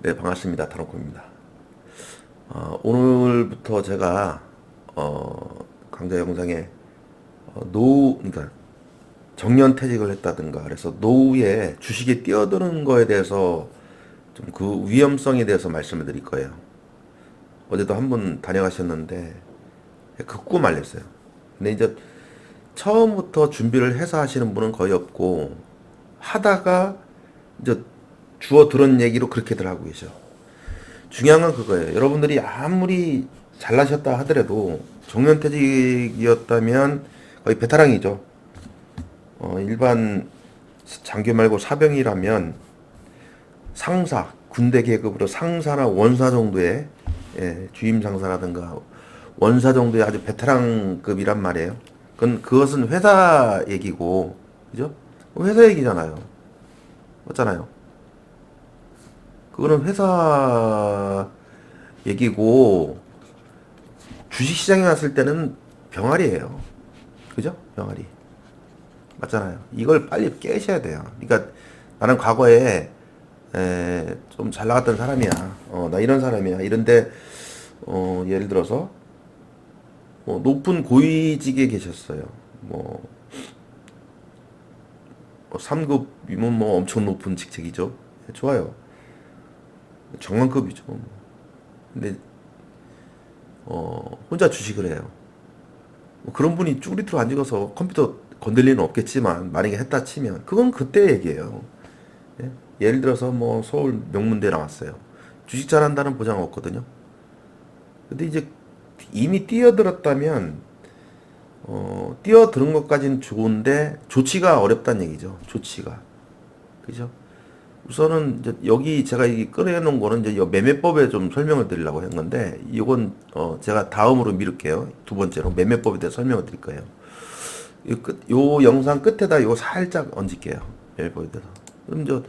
네, 반갑습니다. 타로코입니다. 오늘부터 제가 강좌 영상에 그러니까 정년퇴직을 했다든가 그래서 노후에 주식에 뛰어드는 거에 대해서 좀 그 위험성에 대해서 말씀을 드릴 거예요. 어제도 한 분 다녀가셨는데 극구 말렸어요. 근데 이제 처음부터 준비를 해서 하시는 분은 거의 없고 하다가 이제 주워 들은 얘기로 그렇게들 하고 계셔. 중요한 건 그거예요. 여러분들이 아무리 잘나셨다 하더라도 정년퇴직이었다면 거의 베테랑이죠. 일반 장교 말고 사병이라면 상사, 군대 계급으로 상사나 원사 정도의 주임 상사라든가 원사 정도의 아주 베테랑급이란 말이에요. 그것은 회사 얘기고, 그죠? 회사 얘기잖아요. 맞잖아요. 그거는 회사 얘기고 주식시장에 왔을 때는 병아리예요. 그죠? 병아리. 맞잖아요. 이걸 빨리 깨셔야 돼요. 그러니까 나는 과거에 좀 잘 나갔던 사람이야. 나 이런 사람이야. 이런데 예를 들어서 높은 고위직에 계셨어요. 뭐 3급이면 뭐 엄청 높은 직책이죠. 좋아요. 정관급이죠. 근데 혼자 주식을 해요. 뭐 그런 분이 쭈그리트로 앉아서 컴퓨터 건들 리는 없겠지만 만약에 했다 치면 그건 그때 얘기예요. 예? 예를 들어서 뭐 서울 명문대 나왔어요. 주식 잘한다는 보장 없거든요. 근데 이제 이미 뛰어들었다면 뛰어드는 것까지는 좋은데 조치가 어렵다는 얘기죠. 조치가. 그죠? 우선은 이제 여기 제가 이 꺼내놓은 거는 이제 이 매매법에 좀 설명을 드리려고 한 건데 이건 제가 다음으로 미룰게요. 두 번째로 매매법에 대해서 설명을 드릴 거예요. 요 영상 끝에다 요 살짝 얹을게요. 매매법에 대해서. 그럼 저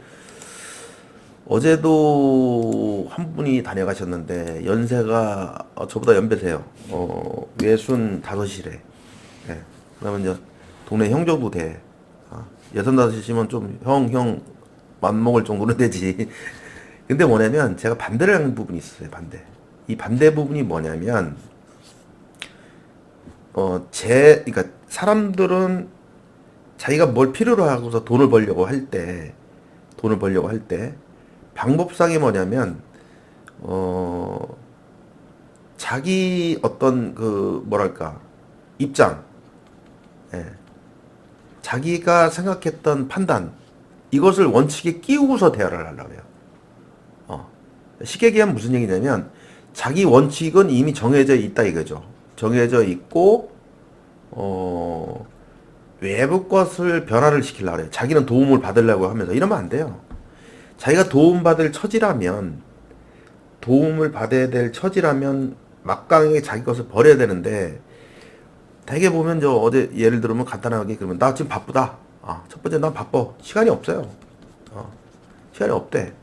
어제도 한 분이 다녀가셨는데 연세가 저보다 연배세요. 외순 다섯이래. 예. 그러면 이제 동네 형 정도 돼. 여섯 다섯이면 좀 형 맘먹을 정도는 되지. 근데 뭐냐면 제가 반대를 하는 부분이 있어요. 반대. 이 반대 부분이 뭐냐면 그러니까 사람들은 자기가 뭘 필요로 하고서 돈을 벌려고 할 때 방법상이 뭐냐면 어 자기 어떤 그 뭐랄까 입장, 예. 자기가 생각했던 판단 이것을 원칙에 끼우고서 대화를 하려고 해요. 쉽게 얘기하면 무슨 얘기냐면 자기 원칙은 이미 정해져 있다 이거죠. 정해져 있고 외부 것을 변화를 시키려고 해요. 자기는 도움을 받으려고 하면서 이러면 안 돼요. 자기가 도움받을 처지라면 도움을 받아야 될 처지라면 막강하게 자기 것을 버려야 되는데 대개 보면 저 어제 예를 들면 간단하게 그러면 나 지금 바쁘다. 첫 번째 난 바빠. 시간이 없어요. 시간이 없대.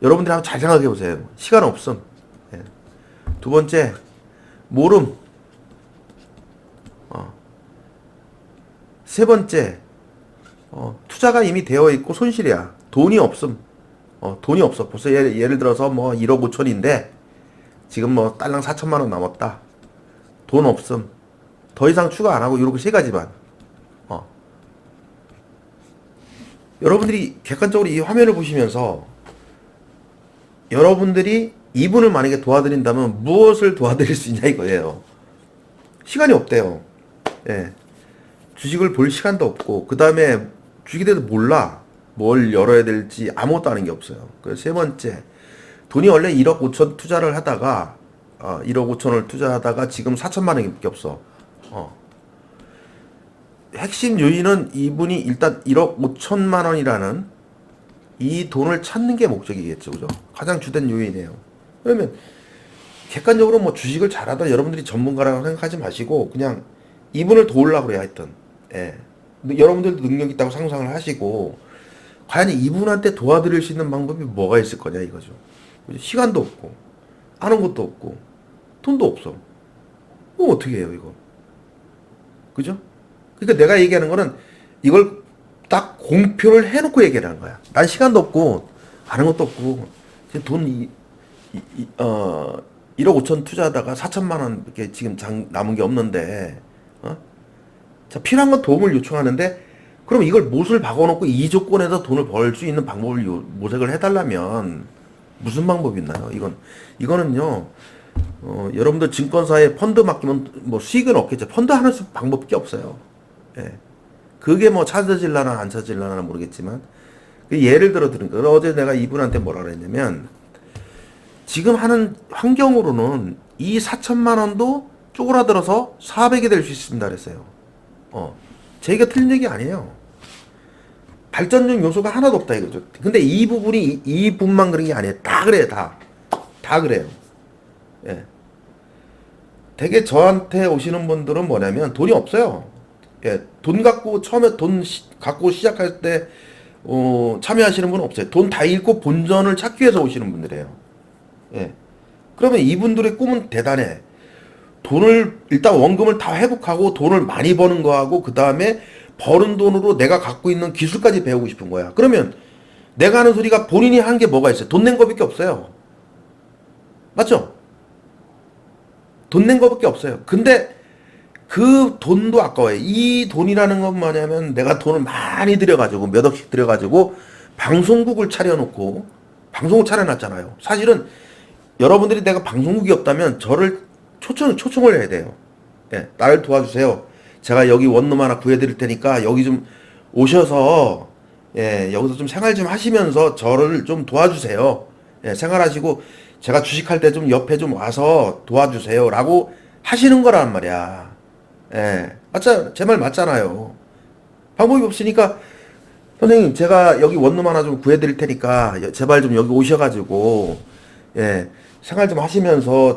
여러분들이 한번 잘 생각해 보세요. 시간 없음. 예. 두 번째 모름. 세 번째 투자가 이미 되어 있고 손실이야. 돈이 없음. 돈이 없어. 벌써 예를 들어서 뭐 1억 5천인데 지금 뭐 딸랑 4천만 원 남았다. 돈 없음. 더 이상 추가 안 하고 이렇게 세 가지만. 어. 여러분들이 객관적으로 이 화면을 보시면서 여러분들이 이분을 만약에 도와드린다면 무엇을 도와드릴 수 있냐 이거예요. 시간이 없대요. 예. 주식을 볼 시간도 없고 그 다음에 주식에 대해서 몰라. 뭘 열어야 될지 아무것도 아는 게 없어요. 그래서 세 번째 돈이 원래 1억 5천 투자를 하다가 1억 5천을 투자하다가 지금 4천만 원밖에 없어. 핵심 요인은 이분이 일단 1억 5천만 원이라는 이 돈을 찾는 게 목적이겠죠. 그죠? 가장 주된 요인이에요. 그러면 객관적으로 뭐 주식을 잘하다 여러분들이 전문가라고 생각하지 마시고 그냥 이분을 도우려고 그래요. 하여튼. 예. 여러분들도 능력 있다고 상상을 하시고 과연 이분한테 도와드릴 수 있는 방법이 뭐가 있을 거냐 이거죠. 그죠? 시간도 없고 아는 것도 없고 돈도 없어. 그럼 어떻게 해요 이거? 그죠? 그러니까 내가 얘기하는 거는 이걸 딱 공표를 해놓고 얘기하는 거야. 난 시간도 없고 아는 것도 없고 지금 돈 1억 5천 투자하다가 4천만 원 이렇게 지금 남은 게 없는데, 어? 자, 필요한 건 도움을 요청하는데, 그럼 이걸 못을 박아놓고 이 조건에서 돈을 벌 수 있는 방법을 모색을 해달라면 무슨 방법이 있나요? 이거는요, 여러분들 증권사에 펀드 맡기면 뭐 수익은 없겠죠. 펀드 하는 방법밖에 없어요. 예. 그게 뭐 찾아질라나 안 찾아질라나 모르겠지만, 그 예를 들어 드린 거. 어제 내가 이분한테 뭐라 그랬냐면, 지금 하는 환경으로는 이 4천만 원도 쪼그라들어서 400이 될 수 있습니다. 그랬어요. 제 얘기가 틀린 얘기 아니에요. 발전적 요소가 하나도 없다 이거죠. 근데 이 부분이 이 분만 그런 게 아니에요. 다 그래요. 다 그래요. 예. 되게 저한테 오시는 분들은 뭐냐면 돈이 없어요. 예. 돈 갖고 처음에 갖고 시작할 때 참여하시는 분은 없어요. 돈 다 잃고 본전을 찾기 위해서 오시는 분들이에요. 예. 그러면 이분들의 꿈은 대단해. 돈을 일단 원금을 다 회복하고 돈을 많이 버는 거하고 그 다음에 버는 돈으로 내가 갖고 있는 기술까지 배우고 싶은 거야. 그러면 내가 하는 소리가 본인이 한 게 뭐가 있어요? 돈 낸 거밖에 없어요. 맞죠? 돈 낸 거밖에 없어요. 근데 그 돈도 아까워요. 이 돈이라는 건 뭐냐면 내가 돈을 많이 들여가지고 몇 억씩 들여가지고 방송국을 차려놓고 방송을 차려놨잖아요. 사실은 여러분들이 내가 방송국이 없다면 저를 초청을 해야 돼요. 예, 나를 도와주세요. 제가 여기 원룸 하나 구해드릴 테니까 여기 좀 오셔서 예, 여기서 좀 생활 좀 하시면서 저를 좀 도와주세요. 예, 생활하시고 제가 주식할 때 좀 옆에 좀 와서 도와주세요라고 하시는 거란 말이야. 예, 제 말 맞잖아요. 방법이 없으니까 선생님 제가 여기 원룸 하나 좀 구해드릴 테니까 제발 좀 여기 오셔가지고 예. 생활 좀 하시면서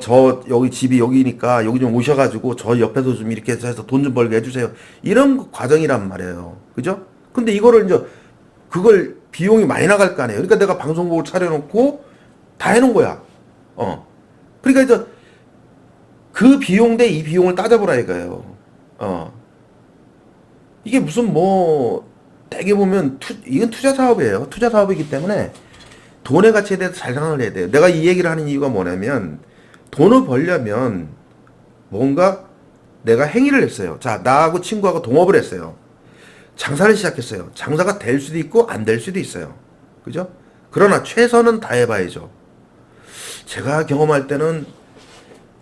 여기 집이 여기니까 여기 좀 오셔가지고 저 옆에서 좀 이렇게 해서 돈 좀 벌게 해주세요. 이런 과정이란 말이에요. 그죠? 근데 이거를 이제 그걸 비용이 많이 나갈 거 아니에요. 그러니까 내가 방송국을 차려놓고 다 해놓은 거야. 그러니까 이제 그 비용 대 이 비용을 따져보라 이거예요. 이게 무슨 뭐 되게 보면 이건 투자 사업이에요. 투자 사업이기 때문에 돈의 가치에 대해서 잘 생각을 해야 돼요. 내가 이 얘기를 하는 이유가 뭐냐면 돈을 벌려면 뭔가 내가 행위를 했어요. 자, 나하고 친구하고 동업을 했어요. 장사를 시작했어요. 장사가 될 수도 있고 안 될 수도 있어요. 그죠? 그러나 최선은 다해봐야죠. 제가 경험할 때는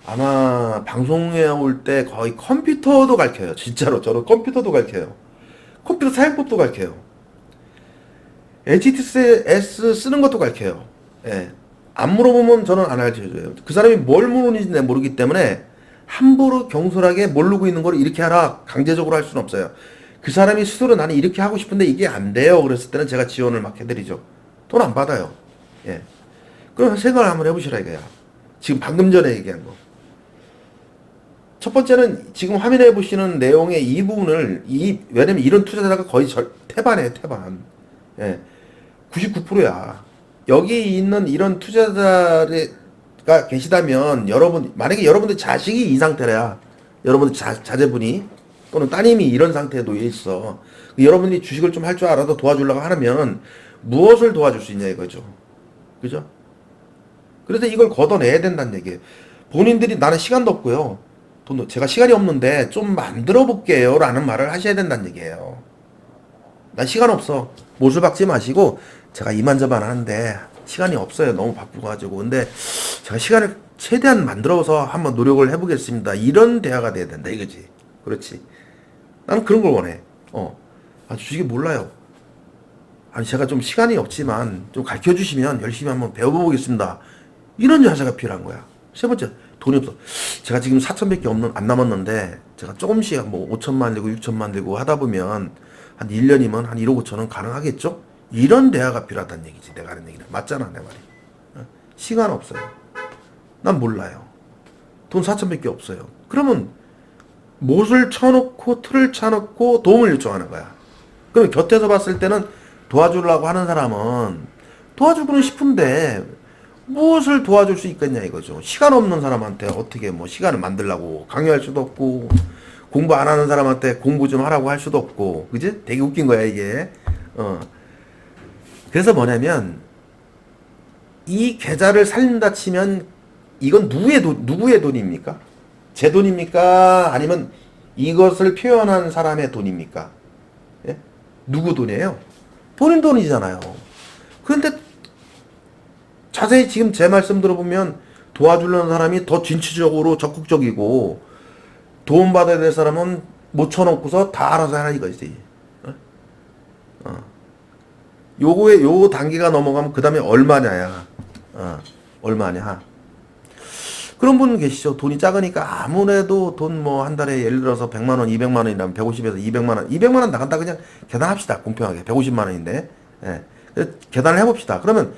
아마 방송에 올 때 거의 컴퓨터도 가르쳐요. 진짜로 저는 컴퓨터도 가르쳐요. 컴퓨터 사용법도 가르쳐요. HTS 쓰는 것도 가르쳐요. 예. 안 물어보면 저는 안 가르쳐줘요. 그 사람이 뭘 모르는지 내가 모르기 때문에 함부로 경솔하게 모르고 있는 걸 이렇게 하라 강제적으로 할 수는 없어요. 그 사람이 스스로 나는 이렇게 하고 싶은데 이게 안 돼요. 그랬을 때는 제가 지원을 막 해드리죠. 돈 안 받아요. 예. 그럼 생각을 한번 해보시라 이거야. 지금 방금 전에 얘기한 거. 첫 번째는 지금 화면에 보시는 내용의 이 부분을 왜냐면 이런 투자자가 거의 태반이에요, 태반. 예. 99%야. 여기 있는 이런 투자자가 계시다면 만약에 여러분들 자식이 이 상태라 여러분들 자제분이 또는 따님이 이런 상태에 놓여 있어. 여러분들이 주식을 좀 할 줄 알아도 도와주려고 하면 무엇을 도와줄 수 있냐 이거죠. 그죠? 그래서 이걸 걷어내야 된다는 얘기예요. 본인들이 나는 시간도 없고요. 제가 시간이 없는데 좀 만들어 볼게요 라는 말을 하셔야 된다는 얘기예요. 난 시간 없어. 못을 박지 마시고 제가 이만저만 하는데 시간이 없어요. 너무 바쁘가지고. 근데 제가 시간을 최대한 만들어서 한번 노력을 해보겠습니다. 이런 대화가 돼야 된다 이거지. 그렇지. 나는 그런 걸 원해. 주식이 몰라요. 아니 제가 좀 시간이 없지만 좀 가르쳐 주시면 열심히 한번 배워보겠습니다. 이런 자세가 필요한 거야. 세 번째, 돈이 없어. 제가 지금 4천밖에 안 남았는데 제가 조금씩 뭐 5천만 들고 6천만 들고 하다 보면 한 1년이면 한 1억 5천은 가능하겠죠? 이런 대화가 필요하다는 얘기지. 내가 하는 얘기는 맞잖아 내 말이. 시간 없어요. 난 몰라요. 돈 4천밖에 없어요. 그러면 못을 쳐놓고 틀을 쳐놓고 도움을 요청하는 거야. 그럼 곁에서 봤을 때는 도와주려고 하는 사람은 도와주고는 싶은데 무엇을 도와줄 수 있겠냐 이거죠. 시간 없는 사람한테 어떻게 뭐 시간을 만들라고 강요할 수도 없고 공부 안 하는 사람한테 공부 좀 하라고 할 수도 없고 그지? 되게 웃긴 거야 이게. 그래서 뭐냐면 이 계좌를 살린다 치면 이건 누구의 돈입니까? 제 돈입니까? 아니면 이것을 표현한 사람의 돈입니까? 예? 누구 돈이에요? 본인 돈이잖아요. 그런데 자세히 지금 제 말씀 들어보면 도와주려는 사람이 더 진취적으로 적극적이고 도움받아야 될 사람은 못 쳐놓고서 다 알아서 하라 이거지. 요거에 요 단계가 넘어가면 그 다음에 얼마냐야. 얼마냐. 그런 분 계시죠. 돈이 작으니까 아무래도 돈 뭐 한 달에 예를 들어서 100만 원, 200만 원이라면 150에서 200만 원, 200만 원 나간다 그냥 계산합시다. 공평하게. 150만 원인데. 예. 계산을 해봅시다. 그러면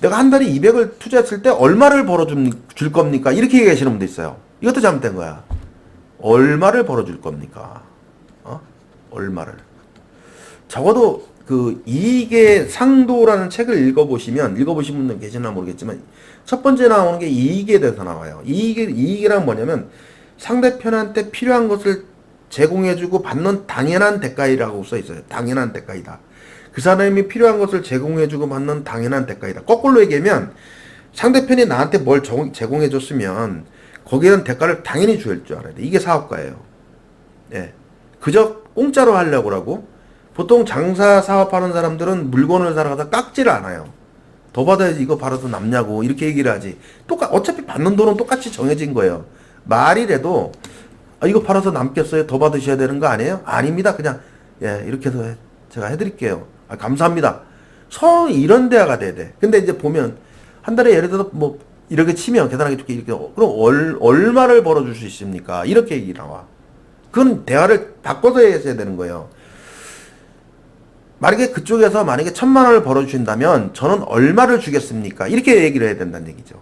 내가 한 달에 200을 투자했을 때 얼마를 벌어줄 겁니까? 이렇게 얘기하시는 분도 있어요. 이것도 잘못된 거야. 얼마를 벌어줄 겁니까? 얼마를. 적어도 그 이익의 상도라는 책을 읽어보신 분들 계시나 모르겠지만 첫 번째 나오는 게 이익에 대해서 나와요. 이익이란 뭐냐면 상대편한테 필요한 것을 제공해주고 받는 당연한 대가이라고 써 있어요. 당연한 대가이다. 그 사람이 필요한 것을 제공해주고 받는 당연한 대가이다. 거꾸로 얘기하면 상대편이 나한테 뭘 제공해줬으면 거기에는 대가를 당연히 줄 줄 알아야 돼. 이게 사업가예요. 예. 그저 공짜로 하려고 하고 보통 장사 사업하는 사람들은 물건을 사러 가서 깎지를 않아요. 더 받아야지 이거 받아서 남냐고 이렇게 얘기를 하지. 어차피 받는 돈은 똑같이 정해진 거예요. 말이라도 이거 팔아서 남겠어요? 더 받으셔야 되는 거 아니에요? 아닙니다. 그냥 예 이렇게 해서 제가 해드릴게요. 감사합니다. 이런 대화가 돼야 돼. 근데 이제 보면 한 달에 예를 들어서 뭐 이렇게 치면 계산하기 좋게 이렇게 그럼 얼마를 벌어줄 수 있습니까? 이렇게 얘기 나와. 그건 대화를 바꿔서 해야 되는 거예요. 만약에 그쪽에서 만약에 1000만 원을 벌어주신다면 저는 얼마를 주겠습니까? 이렇게 얘기를 해야 된다는 얘기죠.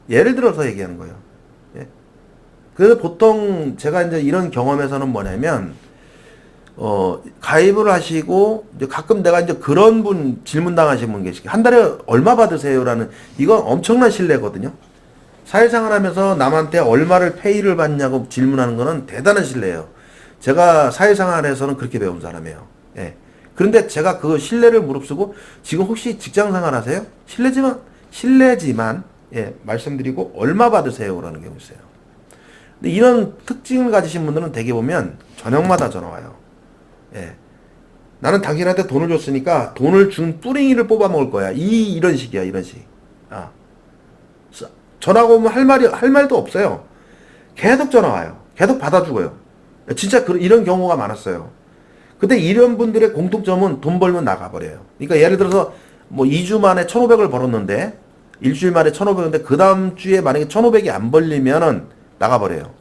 예를 들어서 얘기하는 거예요. 예? 그래서 보통 제가 이제 이런 경험에서는 뭐냐면 가입을 하시고 이제 가끔 내가 이제 그런 분 질문 당하신 분 계시게 한 달에 얼마 받으세요라는 이건 엄청난 신뢰거든요. 사회생활 하면서 남한테 얼마를 페이를 받냐고 질문하는 거는 대단한 신뢰예요. 제가 사회생활에서는 그렇게 배운 사람이에요. 예. 그런데 제가 그 신뢰를 무릅쓰고 지금 혹시 직장생활 하세요? 실례지만 예, 말씀드리고 얼마 받으세요라는 경우 있어요. 근데 이런 특징을 가지신 분들은 대개 보면 저녁마다 전화 와요. 예. 나는 당신한테 돈을 줬으니까 돈을 준 뿌링이를 뽑아 먹을 거야. 이런 식이야, 이런 식. 전화가 오면 할 말도 없어요. 계속 전화 와요. 계속 받아주고요. 진짜 이런 경우가 많았어요. 근데 이런 분들의 공통점은 돈 벌면 나가버려요. 그러니까 예를 들어서 뭐 2주 만에 1,500을 벌었는데 일주일 만에 1,500인데 그 다음 주에 만약에 1,500이 안 벌리면은 나가버려요.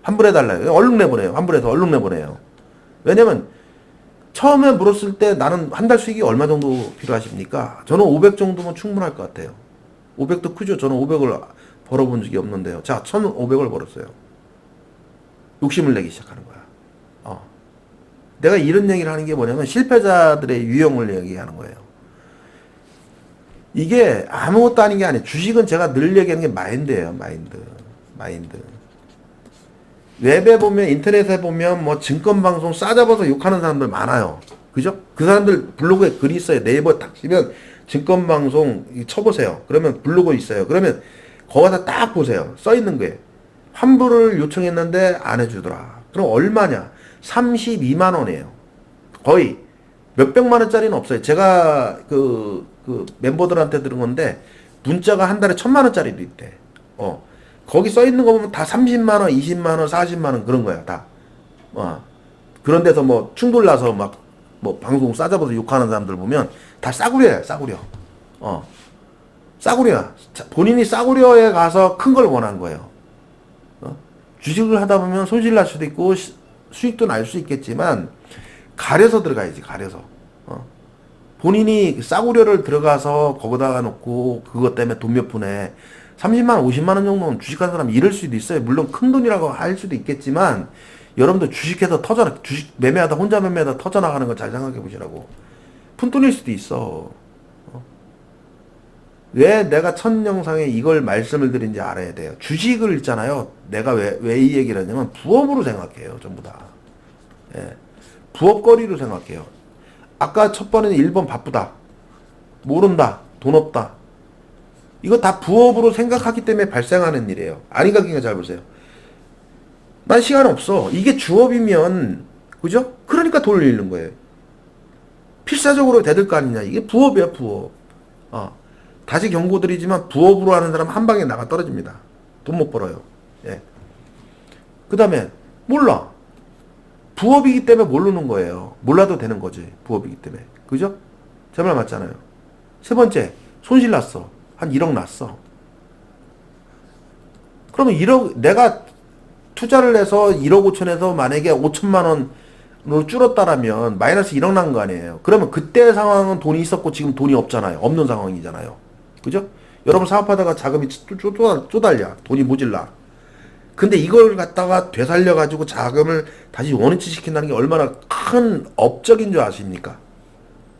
환불해달라요. 얼른 내보내요. 환불해서 얼른 내보내요. 왜냐면 처음에 물었을 때 나는 한 달 수익이 얼마 정도 필요하십니까? 저는 500 정도면 충분할 것 같아요. 500도 크죠? 저는 500을 벌어본 적이 없는데요. 자, 1,500을 벌었어요. 욕심을 내기 시작하는 거야. 내가 이런 얘기를 하는 게 뭐냐면 실패자들의 유형을 얘기하는 거예요. 이게 아무것도 아닌 게 아니에요. 주식은 제가 늘 얘기하는 게 마인드예요. 마인드. 웹에 보면 인터넷에 보면 뭐 증권방송 싸잡아서 욕하는 사람들 많아요. 그죠? 그 사람들 블로그에 글이 있어요. 네이버 딱 치면 증권방송 쳐보세요. 그러면 블로그 있어요. 그러면 거기다 딱 보세요. 써있는 거예요. 환불을 요청했는데 안 해주더라. 그럼 얼마냐? 32만 원이에요. 거의 몇백만 원짜리는 없어요. 제가 그 멤버들한테 들은 건데 문자가 한 달에 1,000만 원짜리도 있대. 거기 써 있는 거 보면 다 30만 원, 20만 원, 40만 원 그런 거야, 다. 그런 데서 뭐 충돌 나서 막 뭐 방송 싸잡아서 욕하는 사람들 보면 다 싸구려야, 싸구려. 싸구려야. 본인이 싸구려에 가서 큰 걸 원한 거예요. 주식을 하다 보면 손실 날 수도 있고 수익도 날 수 있겠지만 가려서 들어가야지, 가려서. 본인이 싸구려를 들어가서 거기다가 놓고 그것 때문에 돈 몇 푼에 30만 원, 50만 원 정도는 주식하는 사람이 잃을 수도 있어요. 물론 큰 돈이라고 할 수도 있겠지만 여러분들 주식해서 주식 매매하다 혼자 매매하다 터져나가는 거 잘 생각해 보시라고. 푼돈일 수도 있어. 왜 내가 첫 영상에 이걸 말씀을 드린지 알아야 돼요. 주식을 있잖아요. 내가 왜 이 얘기를 하냐면 부업으로 생각해요. 전부 다. 예. 부업거리로 생각해요. 아까 첫 번에는 1번 바쁘다. 모른다. 돈 없다. 이거 다 부업으로 생각하기 때문에 발생하는 일이에요. 아닌가, 그러니까 잘 보세요. 난 시간 없어. 이게 주업이면, 그죠? 그러니까 돈을 잃는 거예요. 필사적으로 대들 거 아니냐. 이게 부업이야, 부업. 다시 경고드리지만 부업으로 하는 사람 한 방에 나가 떨어집니다. 돈 못 벌어요. 예. 그 다음에, 몰라. 부업이기 때문에 모르는 거예요. 몰라도 되는 거지. 부업이기 때문에. 그죠? 제 말 맞잖아요. 세 번째, 손실 났어. 한 1억 났어. 그러면 1억, 내가 투자를 해서 1억 5천에서 만약에 5천만 원으로 줄었다라면 마이너스 1억 난 거 아니에요. 그러면 그때 상황은 돈이 있었고 지금 돈이 없잖아요. 없는 상황이잖아요. 그죠? 여러분 사업하다가 자금이 쪼달려. 돈이 모질라. 근데 이걸 갖다가 되살려가지고 자금을 다시 원위치 시킨다는 게 얼마나 큰 업적인 줄 아십니까?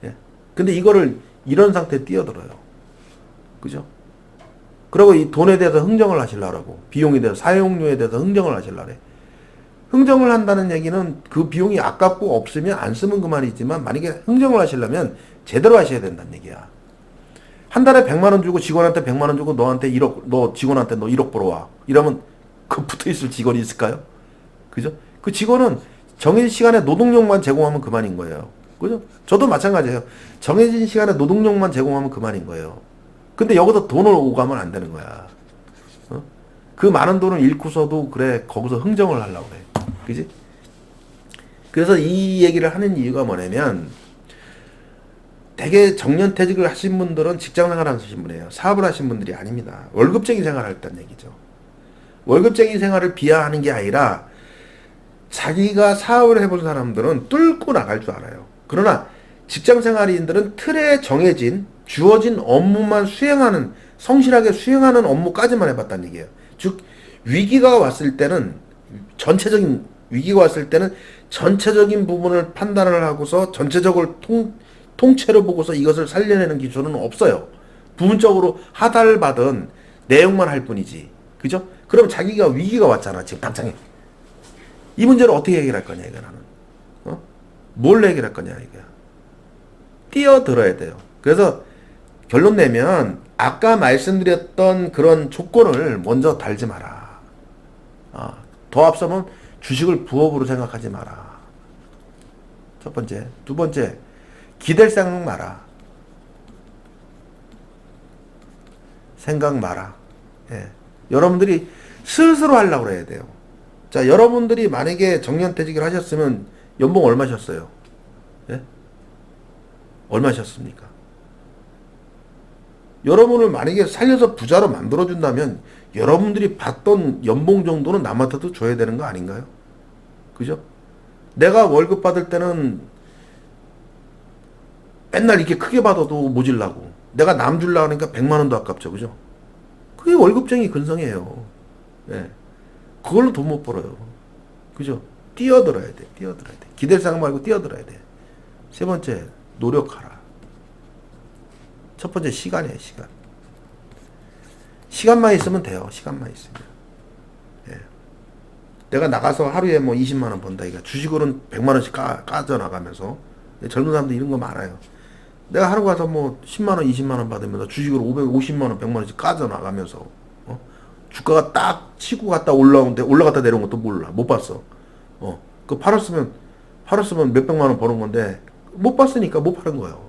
예. 근데 이거를 이런 상태에 뛰어들어요. 그죠? 그리고 이 돈에 대해서 흥정을 하시려고. 비용에 대해서, 사용료에 대해서 흥정을 하시려래. 흥정을 한다는 얘기는 그 비용이 아깝고 없으면 안 쓰면 그만이지만 만약에 흥정을 하시려면 제대로 하셔야 된다는 얘기야. 한 달에 100만 원 주고 직원한테 100만 원 주고 너한테 1억, 너 직원한테 너 1억 벌어와. 이러면 그 붙어 있을 직원이 있을까요? 그죠? 그 직원은 정해진 시간에 노동력만 제공하면 그만인 거예요. 그죠? 저도 마찬가지예요. 정해진 시간에 노동력만 제공하면 그만인 거예요. 근데 여기서 돈을 오가면 안 되는 거야. 그 많은 돈을 잃고서도 그래 거기서 흥정을 하려고 그래. 그지? 그래서 이 얘기를 하는 이유가 뭐냐면 되게 정년퇴직을 하신 분들은 직장생활 하신 분이에요. 사업을 하신 분들이 아닙니다. 월급쟁이 생활을 했다는 얘기죠. 월급쟁이 생활을 비하하는 게 아니라 자기가 사업을 해본 사람들은 뚫고 나갈 줄 알아요. 그러나 직장생활인들은 틀에 정해진 주어진 업무만 수행하는 성실하게 수행하는 업무까지만 해봤다는 얘기예요. 즉 위기가 왔을 때는 전체적인 위기가 왔을 때는 전체적인 부분을 판단을 하고서 전체적으로 통째로 보고서 이것을 살려내는 기술은 없어요. 부분적으로 하달받은 내용만 할 뿐이지. 그죠? 그럼 자기가 위기가 왔잖아. 지금 당장에. 이 문제를 어떻게 해결할 거냐 이거 나는. 뭘 해결할 거냐 이거야. 뛰어들어야 돼요. 그래서 결론 내면 아까 말씀드렸던 그런 조건을 먼저 달지 마라. 더 앞서면 주식을 부업으로 생각하지 마라. 첫 번째. 두 번째, 기댈 생각 마라. 생각 마라. 예. 여러분들이 스스로 하려고 해야 돼요. 자, 여러분들이 만약에 정년퇴직을 하셨으면 연봉 얼마셨어요? 예? 얼마셨습니까? 여러분을 만약에 살려서 부자로 만들어준다면 여러분들이 받던 연봉 정도는 남한테도 줘야 되는 거 아닌가요? 그죠? 내가 월급 받을 때는 맨날 이렇게 크게 받아도 모질라고. 내가 남 주려고 하니까 100만 원도 아깝죠. 그죠? 그게 월급쟁이 근성이에요. 예. 그걸로 돈 못 벌어요. 그죠? 뛰어들어야 돼. 뛰어들어야 돼. 기댈 생각 말고 뛰어들어야 돼. 세 번째, 노력하라. 첫 번째, 시간이에요, 시간. 시간만 있으면 돼요. 시간만 있으면. 예. 내가 나가서 하루에 뭐 20만 원 번다. 이거 주식으로는 100만 원씩 까져 나가면서. 젊은 사람들 이런 거 많아요. 내가 하루 가서 뭐 10만 원, 20만 원 받으면서 주식으로 550만 원, 100만 원씩 까져 나가면서 주가가 딱 치고 갔다 올라오는데 올라갔다 내려온 것도 몰라. 못 봤어. 그 팔았으면 몇백만 원 버는 건데 못 봤으니까 못 파는 거예요.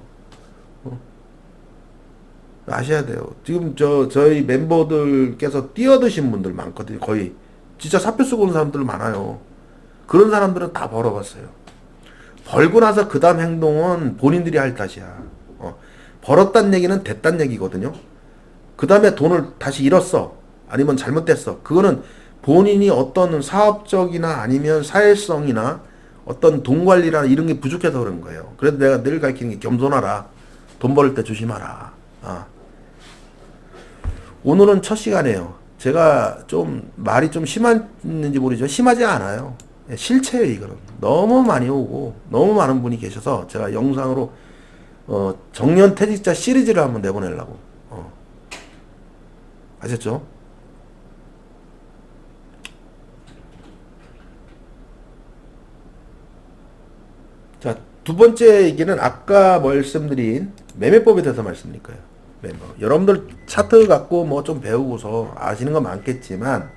아셔야 돼요. 지금 저희 멤버들께서 뛰어드신 분들 많거든요. 거의 진짜 사표 쓰고 오는 사람들 많아요. 그런 사람들은 다 벌어봤어요. 벌고 나서 그 다음 행동은 본인들이 할 탓이야. 벌었단 얘기는 됐단 얘기거든요. 그 다음에 돈을 다시 잃었어. 아니면 잘못됐어. 그거는 본인이 어떤 사업적이나 아니면 사회성이나 어떤 돈 관리나 이런 게 부족해서 그런 거예요. 그래서 내가 늘 가르치는 게 겸손하라. 돈 벌 때 조심하라. 오늘은 첫 시간이에요. 제가 좀 말이 좀 심했는지 모르지만 심하지 않아요. 실체예요, 이거는. 너무 많이 오고 너무 많은 분이 계셔서 제가 영상으로 정년퇴직자 시리즈를 한번 내보내려고. 아셨죠? 자, 두 번째 얘기는 아까 말씀드린 매매법에 대해서 말씀드릴 거예요. 멤버. 여러분들 차트 갖고 뭐 좀 배우고서 아시는 거 많겠지만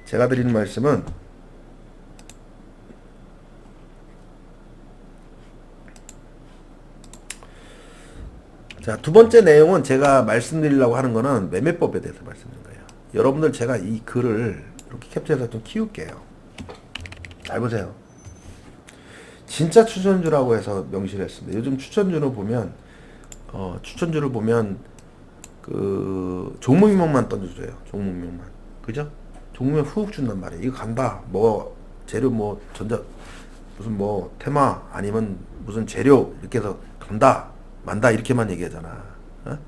제가 드리는 말씀은 자, 두 번째 내용은 제가 말씀드리려고 하는 거는 매매법에 대해서 말씀드리는 거예요. 여러분들 제가 이 글을 이렇게 캡처해서 좀 키울게요. 잘 보세요. 진짜 추천주라고 해서 명시를 했습니다. 요즘 추천주를 보면 그 종목명만 던져줘요. 종목명만. 그죠? 종목명 훅 준단 말이에요. 이거 간다. 뭐 재료 뭐 전자 무슨 뭐 테마 아니면 무슨 재료 이렇게 해서 간다 만다 이렇게만 얘기하잖아. 어?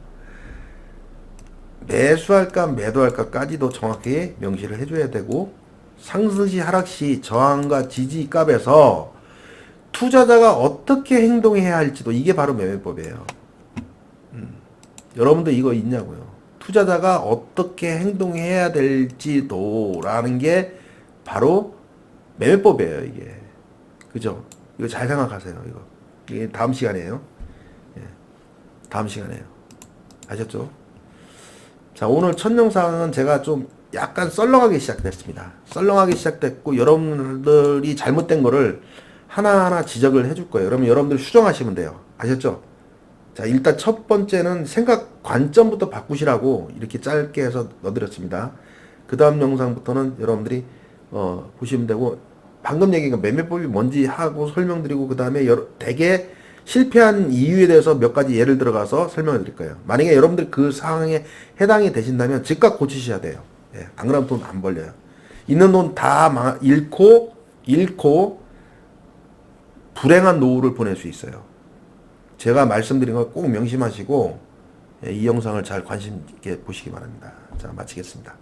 매수할까 매도할까까지도 정확히 명시를 해줘야 되고 상승시 하락시 저항과 지지 값에서 투자자가 어떻게 행동해야 할지도 이게 바로 매매법이에요. 여러분들 이거 있냐고요. 투자자가 어떻게 행동해야 될지도라는 게 바로 매매법이에요, 이게. 그죠? 이거 잘 생각하세요, 이거. 이게 다음 시간이에요. 예, 다음 시간이에요. 아셨죠? 자, 오늘 첫 영상은 제가 좀 약간 썰렁하게 시작됐습니다. 썰렁하게 시작됐고, 여러분들이 잘못된 거를 하나하나 지적을 해줄 거예요. 그러면 여러분들 수정하시면 돼요. 아셨죠? 자, 일단 첫 번째는 생각 관점부터 바꾸시라고 이렇게 짧게 해서 넣어드렸습니다. 그 다음 영상부터는 여러분들이 보시면 되고, 방금 얘기한 매매법이 뭔지 하고 설명드리고, 그 다음에 대개 실패한 이유에 대해서 몇 가지 예를 들어가서 설명을 드릴 거예요. 만약에 여러분들 그 상황에 해당이 되신다면 즉각 고치셔야 돼요. 예, 안 그러면 돈 안 벌려요. 있는 돈 다 잃고 불행한 노후를 보낼 수 있어요. 제가 말씀드린 거 꼭 명심하시고 이 영상을 잘 관심 있게 보시기 바랍니다. 자, 마치겠습니다.